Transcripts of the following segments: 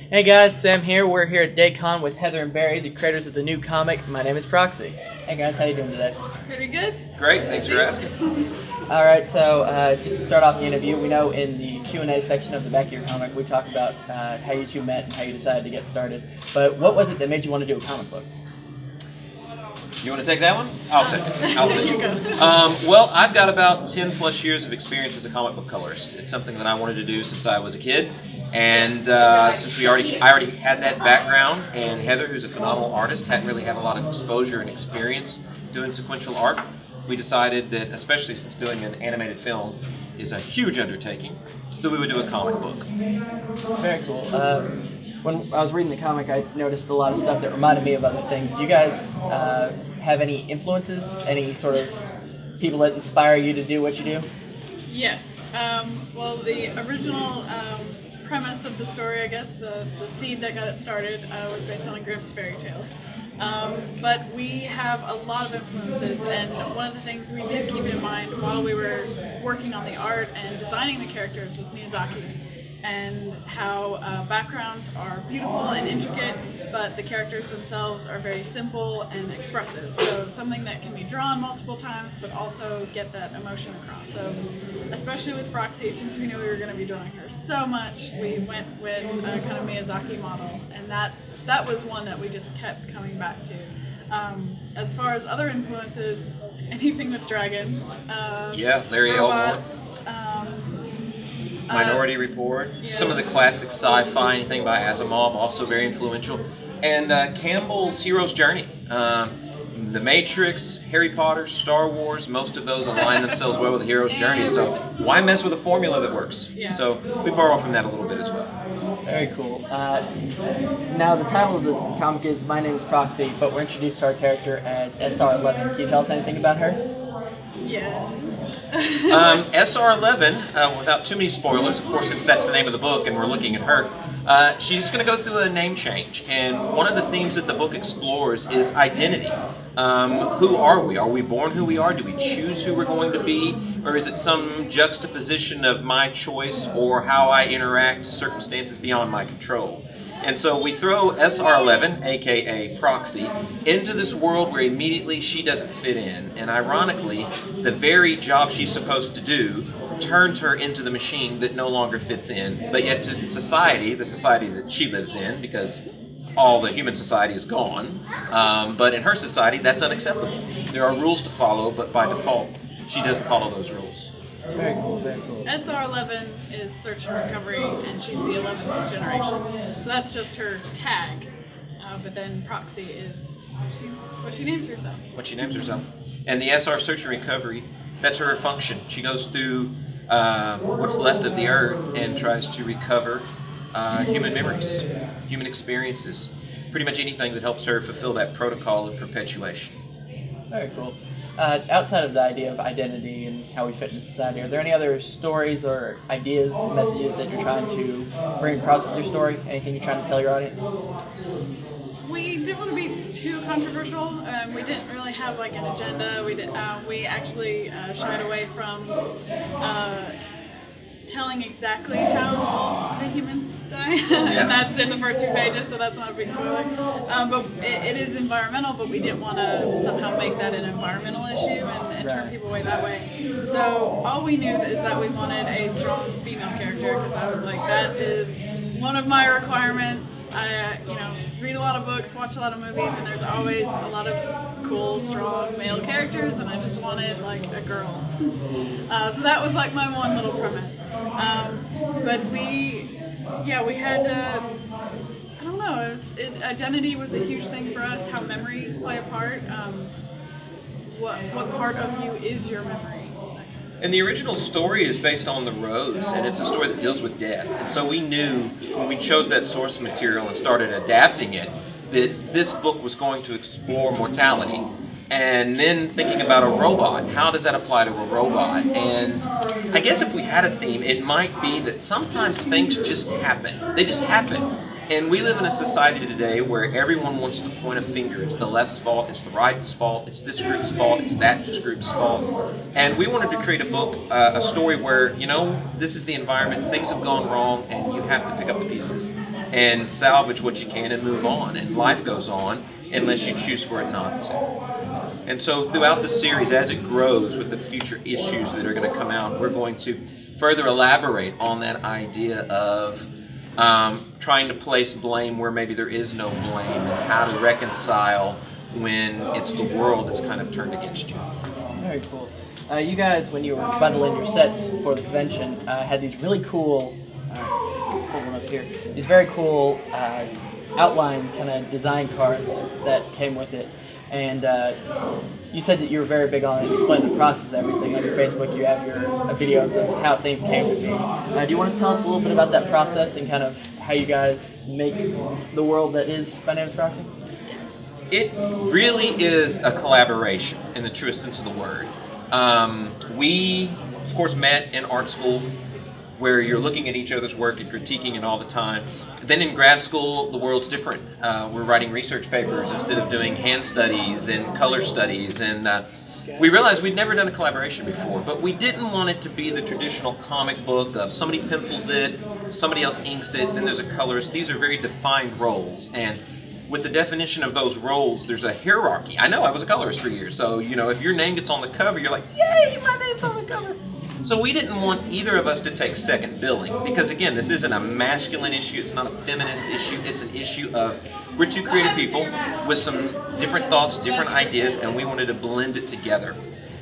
Hey guys, Sam here. We're here at DayCon with Heather and Barry, the creators of the new comic. My name is Proxy. Hey guys, how you doing today? Pretty good. Great, thanks for asking. All right, so just to start off the interview, we know in the Q&A section of the back of your comic, we talk about how you two met and how you decided to get started. But what was it that made you want to do a comic book? You want to take that one? I'll take it. I'll take You it. go. Well, I've got about 10 plus years of experience as a comic book colorist. It's something that I wanted to do since I was a kid. And since I already had that background, and Heather, who's a phenomenal artist, hadn't really had a lot of exposure and experience doing sequential art, we decided that, especially since doing an animated film is a huge undertaking, that we would do a comic book. Very cool. When I was reading the comic, I noticed a lot of stuff that reminded me of other things. Do you guys have any influences, any sort of people that inspire you to do what you do? Yes. Well, the original premise of the story, I guess, the seed that got it started, was based on a Grimm's fairy tale. But we have a lot of influences, and one of the things we did keep in mind while we were working on the art and designing the characters was Miyazaki, and how backgrounds are beautiful and intricate, but the characters themselves are very simple and expressive. So something that can be drawn multiple times, but also get that emotion across. So especially with Proxy, since we knew we were going to be drawing her so much, we went with a kind of Miyazaki model, and that was one that we just kept coming back to. As far as other influences, anything with dragons, Larry Elmore. robots, Minority Report, yeah. some of the classic sci-fi, anything by Asimov, also very influential. And Campbell's Hero's Journey. The Matrix, Harry Potter, Star Wars, most of those align themselves well with the hero's journey, so why mess with a formula that works? Yeah. So we borrow from that a little bit as well. Very cool. Now, the title of the comic is My Name is Proxy, but we're introduced to our character as SR11. Can you tell us anything about her? yeah. SR11, without too many spoilers, of course, since that's the name of the book and we're looking at her, she's going to go through a name change. And one of the themes that the book explores is identity. Who are we? Are we born who we are? Do we choose who we're going to be? Or is it some juxtaposition of my choice or how I interact, circumstances beyond my control? And so we throw SR11, aka Proxy, into this world where immediately she doesn't fit in. And ironically, the very job she's supposed to do turns her into the machine that no longer fits in. But yet to society, the society that she lives in, because all the human society is gone, but in her society, that's unacceptable. There are rules to follow, but by default, she doesn't follow those rules. Very cool, very cool. SR11 is search and recovery, and she's the 11th generation. So that's just her tag. But then Proxy is what she names herself. What she names herself. And the SR search and recovery, that's her function. She goes through what's left of the earth and tries to recover human memories, human experiences, pretty much anything that helps her fulfill that protocol of perpetuation. Very cool. Outside of the idea of identity and how we fit in society, are there any other stories or ideas, messages that you're trying to bring across with your story? Anything you're trying to tell your audience? We didn't want to be too controversial. We didn't really have like an agenda. We actually shied away from telling exactly how all the humans die, and that's in the first few pages, so that's not a big spoiler. But it is environmental, but we didn't want to somehow make that an environmental issue and turn people away that way. So all we knew is that we wanted a strong female character, because I was like, that is one of my requirements. I read a lot of books, watch a lot of movies, and there's always a lot of cool, strong male characters, and I just wanted like a girl. So that was like my one little premise. But we had, I don't know, identity was a huge thing for us, how memories play a part. What part of you is your memory? And the original story is based on the Rose, and it's a story that deals with death. And so we knew when we chose that source material and started adapting it, that this book was going to explore mortality. And then thinking about a robot, how does that apply to a robot? And I guess if we had a theme, it might be that sometimes things just happen. They just happen. And we live in a society today where everyone wants to point a finger. It's the left's fault, it's the right's fault, it's this group's fault, it's that group's fault. And we wanted to create a book, a story where, this is the environment, things have gone wrong, and you have to pick up the pieces. and salvage what you can and move on. And life goes on unless you choose for it not to. And so throughout the series, as it grows with the future issues that are going to come out, we're going to further elaborate on that idea of trying to place blame where maybe there is no blame, and how to reconcile when it's the world that's kind of turned against you. Very cool. You guys, when you were bundling your sets for the convention, had these really cool, hold one up here, these very cool outline kind of design cards that came with it. And you said that you were very big on explaining the process of everything. On your Facebook, you have your videos of how things came to be. Do you want to tell us a little bit about that process and kind of how you guys make the world that is My Name's Proxy? It really is a collaboration in the truest sense of the word. We, of course, met in art school, where you're looking at each other's work and critiquing it all the time. Then in grad school, the world's different. We're writing research papers instead of doing hand studies and color studies. And we realized we'd never done a collaboration before, but we didn't want it to be the traditional comic book of somebody pencils it, somebody else inks it, then there's a colorist. These are very defined roles. And with the definition of those roles, there's a hierarchy. I know, I was a colorist for years, so if your name gets on the cover, you're like, yay, my name's on the cover. So we didn't want either of us to take second billing, because again, this isn't a masculine issue, it's not a feminist issue, it's an issue of we're two creative people with some different thoughts, different ideas, and we wanted to blend it together.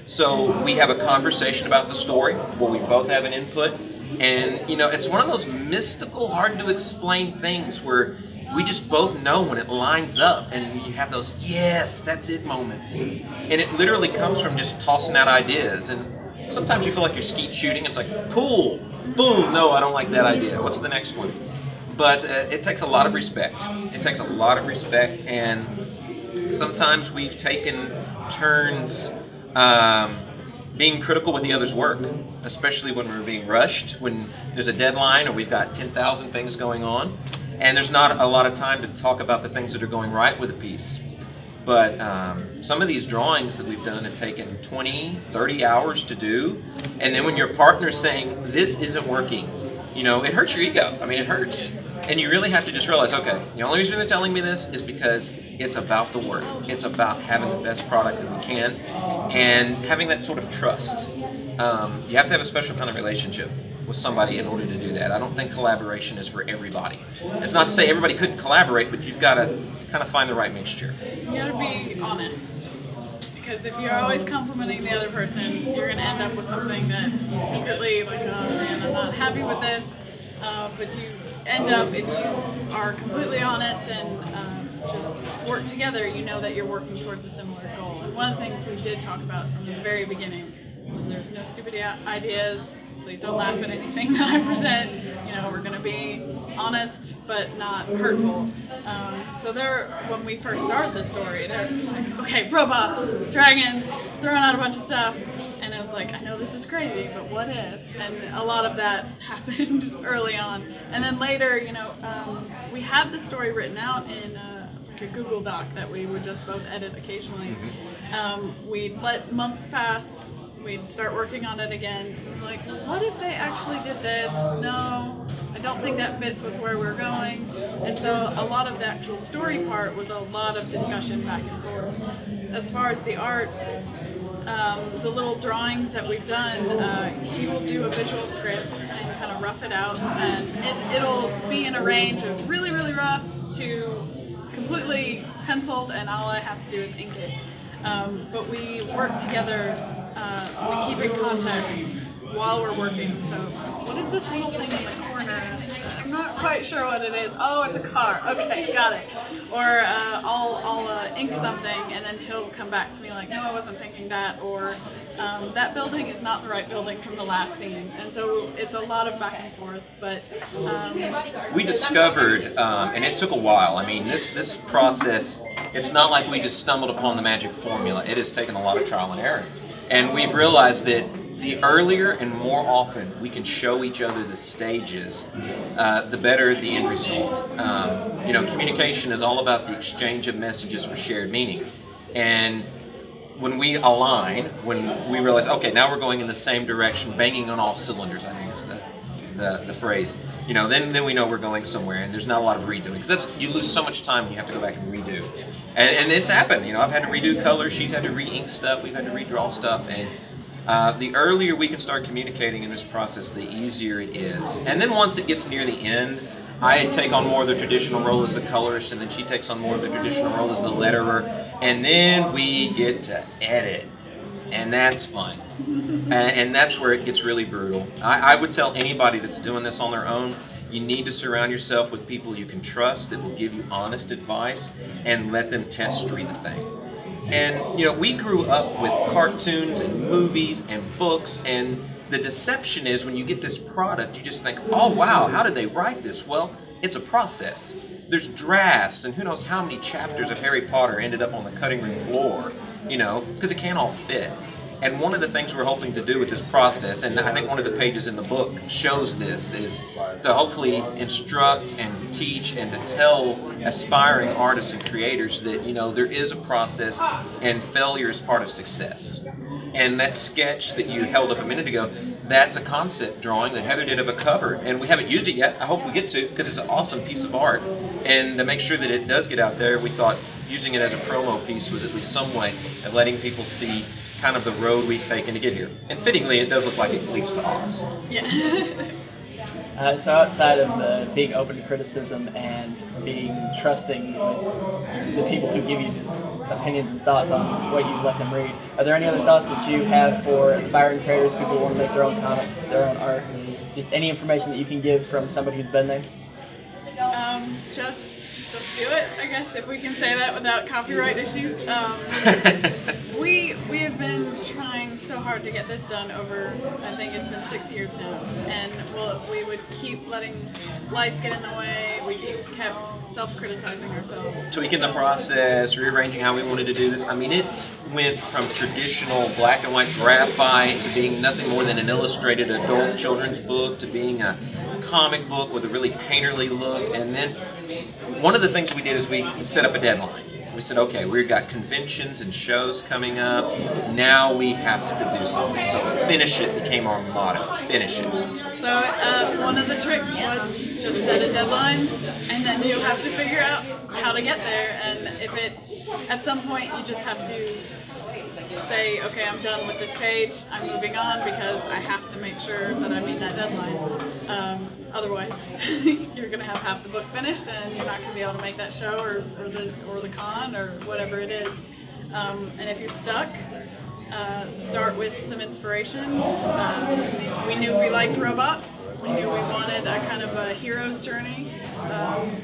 So we have a conversation about the story where we both have an input, and it's one of those mystical, hard to explain things where we just both know when it lines up, and you have those yes, that's it moments. And it literally comes from just tossing out ideas. And sometimes you feel like you're skeet shooting. It's like, cool, boom, no, I don't like that idea. What's the next one? But it takes a lot of respect. It takes a lot of respect, and sometimes we've taken turns being critical with the other's work, especially when we're being rushed, when there's a deadline or we've got 10,000 things going on, and there's not a lot of time to talk about the things that are going right with a piece. But some of these drawings that we've done have taken 20, 30 hours to do, and then when your partner's saying, this isn't working, it hurts your ego. I mean, it hurts. And you really have to just realize, okay, the only reason they're telling me this is because it's about the work. It's about having the best product that we can, and having that sort of trust. You have to have a special kind of relationship with somebody in order to do that. I don't think collaboration is for everybody. It's not to say everybody couldn't collaborate, but you've got to kind of find the right mixture. You got to be honest, because if you're always complimenting the other person, you're going to end up with something that you secretly like, oh man, I'm not happy with this. But you end up, if you are completely honest and just work together, you know that you're working towards a similar goal. And one of the things we did talk about from the very beginning was there's no stupid ideas. Please don't laugh at anything that I present. We're going to be honest but not hurtful. So when we first started the story, they're like, okay, robots, dragons, throwing out a bunch of stuff. And I was like, I know this is crazy, but what if? And a lot of that happened early on. And then later, we had the story written out in a Google Doc that we would just both edit occasionally. We'd let months pass. We'd start working on it again. Like, what if they actually did this? No, I don't think that fits with where we're going. And so a lot of the actual story part was a lot of discussion back and forth. As far as the art, the little drawings that we've done, he will do a visual script and kind of rough it out, and it'll be in a range of really, really rough to completely penciled, and all I have to do is ink it. But we work together. We keep in contact while we're working. So, what is this little thing in the corner? I'm not quite sure what it is. Oh, it's a car. Okay, got it. Or I'll ink something, and then he'll come back to me like, no, I wasn't thinking that, or that building is not the right building from the last scene. And so it's a lot of back and forth. But we discovered, and it took a while. I mean, this process, it's not like we just stumbled upon the magic formula. It has taken a lot of trial and error. And we've realized that the earlier and more often we can show each other the stages, the better the end result. Communication is all about the exchange of messages for shared meaning. And when we align, when we realize, okay, now we're going in the same direction, banging on all cylinders, I think is the phrase. Then we know we're going somewhere, and there's not a lot of redoing, because you lose so much time when you have to go back and redo. And it's happened. I've had to redo colors, she's had to re-ink stuff, we've had to redraw stuff, and the earlier we can start communicating in this process, the easier it is. And then once it gets near the end, I take on more of the traditional role as the colorist, and then she takes on more of the traditional role as the letterer, and then we get to edit, and that's fun. And that's where it gets really brutal. I would tell anybody that's doing this on their own, you need to surround yourself with people you can trust that will give you honest advice, and let them test read the thing. And we grew up with cartoons and movies and books, and the deception is when you get this product, you just think, oh wow, how did they write this? Well, it's a process. There's drafts, and who knows how many chapters of Harry Potter ended up on the cutting room floor, because it can't all fit. And one of the things we're hoping to do with this process, and I think one of the pages in the book shows this, is to hopefully instruct and teach and to tell aspiring artists and creators that, there is a process and failure is part of success. And that sketch that you held up a minute ago, that's a concept drawing that Heather did of a cover, and we haven't used it yet. I hope we get to, because it's an awesome piece of art. And to make sure that it does get out there, we thought using it as a promo piece was at least some way of letting people see kind of the road we've taken to get here. And fittingly, it does look like it leads to Oz. Yeah. So outside of the being open to criticism and being trusting the people who give you these opinions and thoughts on what you let them read, are there any other thoughts that you have for aspiring creators, people who want to make their own comics, their own art? Just any information that you can give from somebody who's been there? Just do it, I guess, if we can say that without copyright issues. We have been trying so hard to get this done over, I think it's been 6 years now, and we would keep letting life get in the way. We kept self-criticizing ourselves. Tweaking the process, rearranging how we wanted to do this. I mean, it went from traditional black and white graphite to being nothing more than an illustrated adult children's book to being a comic book with a really painterly look. And then one of the things we did is we set up a deadline. We said, okay, we've got conventions and shows coming up. Now we have to do something. So finish it became our motto. Finish it. So one of the tricks was just set a deadline, and then you'll have to figure out how to get there. And at some point, you just have to say, okay, I'm done with this page. I'm moving on because I have to make sure that I meet that deadline. Otherwise, you're going to have half the book finished, and you're not going to be able to make that show or the con or whatever it is. And if you're stuck, start with some inspiration. We knew we liked robots. We knew we wanted a kind of a hero's journey.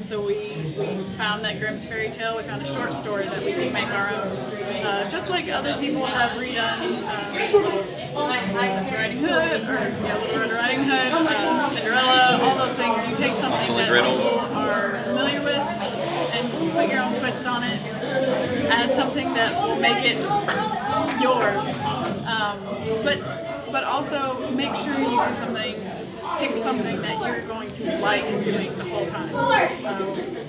So we found that Grimm's Fairy Tale. We found a short story that we could make our own. Just like other people have redone Miss Riding Hood or Little Red Riding Hood, Cinderella, all those things. You take something that people are familiar with and you put your own twist on it. Add something that will make it yours. But also make sure you do something. Pick something that you're going to like doing the whole time.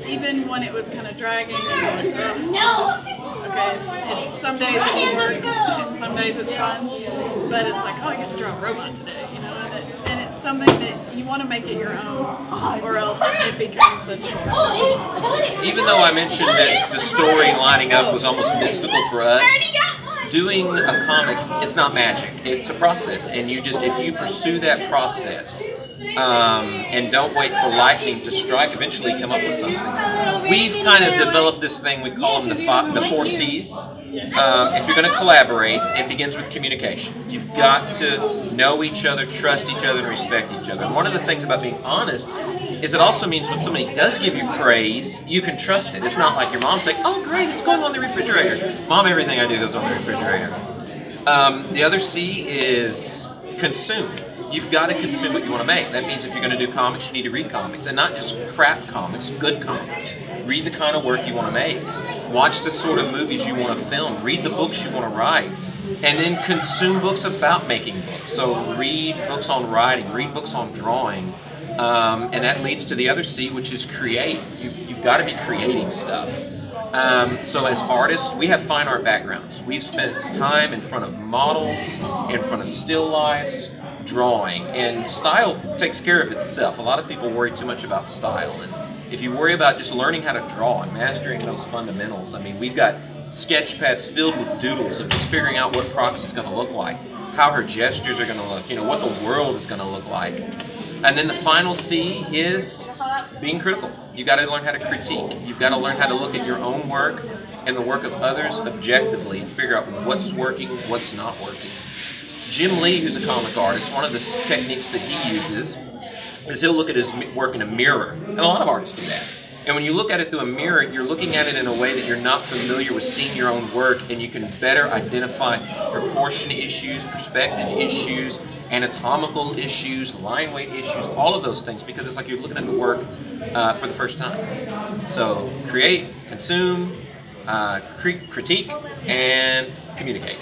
Even when it was kind of dragging, and you're like, it's some days it's work, and some days it's fun, but it's like, oh, I get to draw a robot today, and it's something that you want to make it your own, or else it becomes a chore. Even though I mentioned that the story lining up was almost mystical for us, doing a comic, it's not magic. It's a process, and if you pursue that process and don't wait for lightning to strike, eventually come up with something. We've kind of developed this thing, we call them the 4 C's. If you're going to collaborate, it begins with communication. You've got to know each other, trust each other, and respect each other. And one of the things about being honest is it also means when somebody does give you praise, you can trust it. It's not like your mom saying, oh great, it's going on the refrigerator. Mom, everything I do goes on the refrigerator. The other C is consume. You've got to consume what you want to make. That means if you're going to do comics, you need to read comics. And not just crap comics, good comics. Read the kind of work you want to make. Watch the sort of movies you want to film. Read the books you want to write. And then consume books about making books. So read books on writing, read books on drawing. And that leads to the other C, which is create. You've got to be creating stuff. So as artists, we have fine art backgrounds. We've spent time in front of models, in front of still lifes, drawing, and style takes care of itself. A lot of people worry too much about style, and if you worry about just learning how to draw and mastering those fundamentals, I mean, we've got sketch pads filled with doodles of just figuring out what Proxy's going to look like, how her gestures are going to look, what the world is going to look like. And then the final C is being critical. You've got to learn how to critique. You've got to learn how to look at your own work and the work of others objectively and figure out what's working, what's not working. Jim Lee, who's a comic artist, one of the techniques that he uses is he'll look at his work in a mirror. And a lot of artists do that. And when you look at it through a mirror, you're looking at it in a way that you're not familiar with seeing your own work, and you can better identify proportion issues, perspective issues, anatomical issues, line weight issues, all of those things, because it's like you're looking at the work for the first time. So create, consume, critique, and communicate.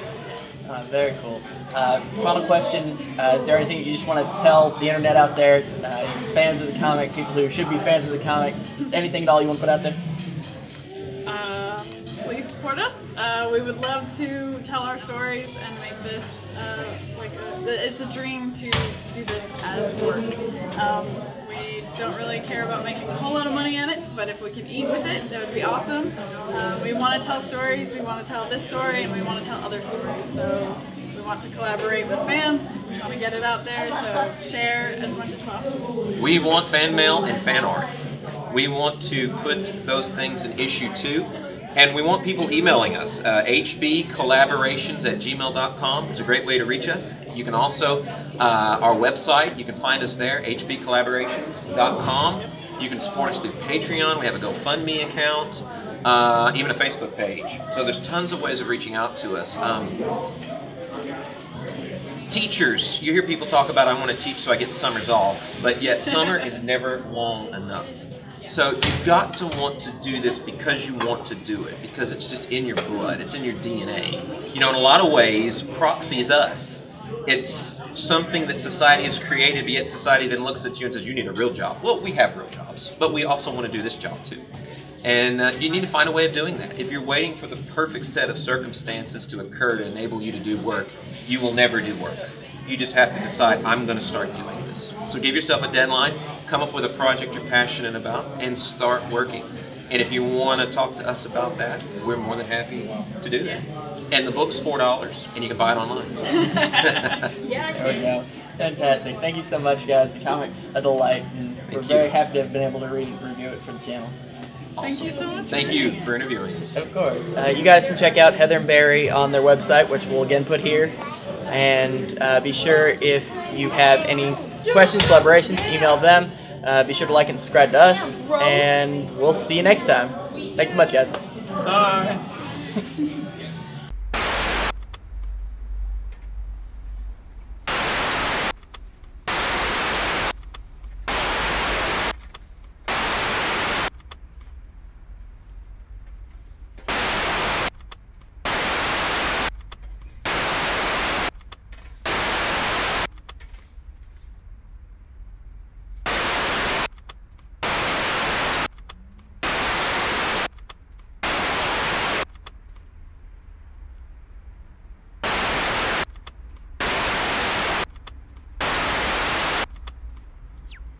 Very cool. Final question, is there anything you just want to tell the internet out there, fans of the comic, people who should be fans of the comic, anything at all you want to put out there? Please support us. We would love to tell our stories and make this it's a dream to do this as work. We don't really care about making a whole lot of money at it, but if we can eat with it, that would be awesome. We want to tell stories, we want to tell this story, and we want to tell other stories. So we want to collaborate with fans, we want to get it out there, so share as much as possible. We want fan mail and fan art. We want to put those things in issue 2. And we want people emailing us. hbcollaborations@gmail.com is a great way to reach us. You can also, our website, you can find us there, hbcollaborations.com. You can support us through Patreon. We have a GoFundMe account, even a Facebook page. So there's tons of ways of reaching out to us. Teachers, you hear people talk about, I want to teach so I get summers off, but yet summer is never long enough. So you've got to want to do this because you want to do it, because it's just in your blood, it's in your DNA. In a lot of ways, Proxy is us. It's something that society has created, but yet society then looks at you and says, you need a real job. Well, we have real jobs, but we also want to do this job too. And you need to find a way of doing that. If you're waiting for the perfect set of circumstances to occur to enable you to do work, you will never do work. You just have to decide, I'm going to start doing this. So give yourself a deadline, come up with a project you're passionate about, and start working. And if you want to talk to us about that, we're more than happy to do that. And the book's $4, and you can buy it online. Yeah, There we go. Fantastic. Thank you so much, guys. The comic's a delight, and we're very happy to have been able to read and review it for the channel. Awesome. Thank you so much. Thank you for interviewing us. Of course. You guys can check out Heather and Barry on their website, which we'll again put here. And be sure, if you have any questions, collaborations, email them. Be sure to like and subscribe to us, and we'll see you next time. Thanks so much, guys. Bye.